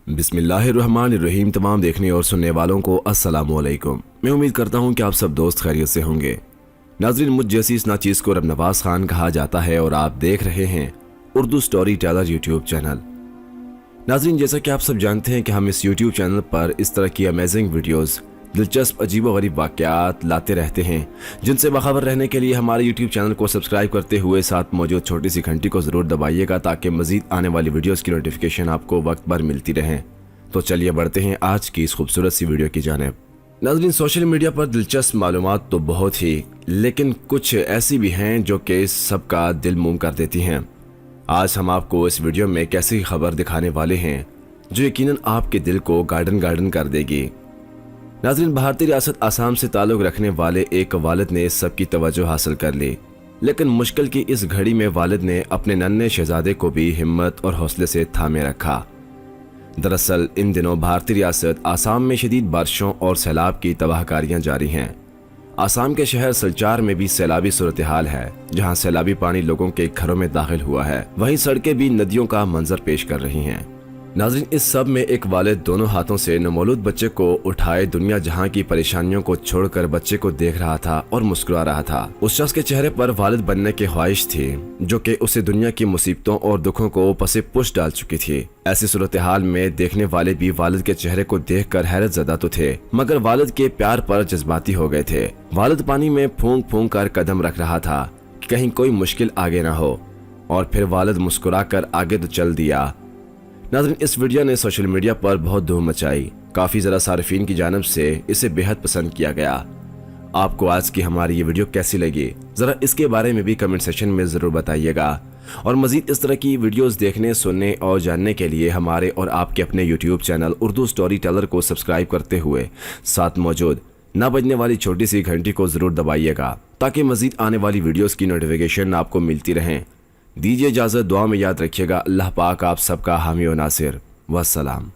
बिस्मिल्लाहिर्रहमानिर्रहीम। तमाम देखने और सुनने वालों को अस्सलामुअलैकुम। मैं उम्मीद करता हूँ कि आप सब दोस्त खैरियत से होंगे। नाज़रीन, मुझ जैसी इस नाचीज़ को रब नवाज खान कहा जाता है और आप देख रहे हैं Urdu story teller YouTube channel. नाज़रीन, जैसा कि आप सब जानते हैं कि हम इस यूट्यूब चैनल पर इस तरह की अमेजिंग वीडियोज़, दिलचस्प अजीब व गरीब वाक़यात लाते रहते हैं, जिनसे बाखबर रहने के लिए हमारे यूट्यूब चैनल को सब्सक्राइब करते हुए साथ मौजूद छोटी सी घंटी को ज़रूर दबाइएगा ताकि मज़ीद आने वाली वीडियोस की नोटिफिकेशन आपको वक्त पर मिलती रहें। तो चलिए बढ़ते हैं आज की इस खूबसूरत सी वीडियो की जानिब। नाज़रीन, सोशल मीडिया पर दिलचस्प मालूमात तो बहुत ही, लेकिन कुछ ऐसी भी हैं जो कि सबका दिल मूम कर देती हैं। आज हम आपको इस वीडियो में एक ऐसी खबर दिखाने वाले हैं जो यकीनन आपके दिल को गार्डन गार्डन कर देगी। नाज़रीन, भारतीय रियासत आसाम से ताल्लुक़ रखने वाले एक वालिद ने सबकी तवज्जो हासिल कर ली, लेकिन मुश्किल की इस घड़ी में वालिद ने अपने नन्हे शहजादे को भी हिम्मत और हौसले से थामे रखा। दरअसल इन दिनों भारतीय रियासत आसाम में शदीद बारिशों और सैलाब की तबाहकारियां जारी हैं। आसाम के शहर सिलचार में भी सैलाबी सूरत हाल है, जहां सैलाबी पानी लोगों के घरों में दाखिल हुआ है। वहीं सड़कें भी नदियों का मंजर पेश कर रही हैं। नाज़रीन, इस सब में एक वालिद दोनों हाथों से नवमौलूद बच्चे को उठाए दुनिया जहां की परेशानियों को छोड़कर बच्चे को देख रहा था और मुस्कुरा रहा था। उस शख्स के चेहरे पर वालिद बनने की ख्वाहिश थी जो कि उसे दुनिया की मुसीबतों और दुखों को पसे पुश डाल चुकी थी। ऐसी सूरत हाल में देखने वाले भी वालिद के चेहरे को देखकर हैरत ज़दा तो थे, मगर वालिद के प्यार पर जज्बाती हो गए थे। वालिद पानी में फूंक फूंक कर कदम रख रहा था कि कहीं कोई मुश्किल आगे ना हो, और फिर वालिद मुस्कुरा कर आगे तो चल दिया। नाज़रीन, इस वीडियो ने सोशल मीडिया पर बहुत धूम मचाई। काफ़ी ज़्यादा सारिफीन की जानिब से इसे बेहद पसंद किया गया। आपको आज की हमारी ये वीडियो कैसी लगी, ज़रा इसके बारे में भी कमेंट सेक्शन में ज़रूर बताइएगा। और मज़ीद इस तरह की वीडियोस देखने, सुनने और जानने के लिए हमारे और आपके अपने YouTube channel Urdu story teller को सब्सक्राइब करते हुए साथ मौजूद ना बजने वाली छोटी सी घंटी को ज़रूर दबाइएगा ताकि मज़ीद आने वाली वीडियोज़ की नोटिफिकेशन आपको मिलती रहें। दीजिए इजाज़त, दुआ में याद रखिएगा। अल्लाह पाक आप सबका हामी व नासिर। वस्सलाम।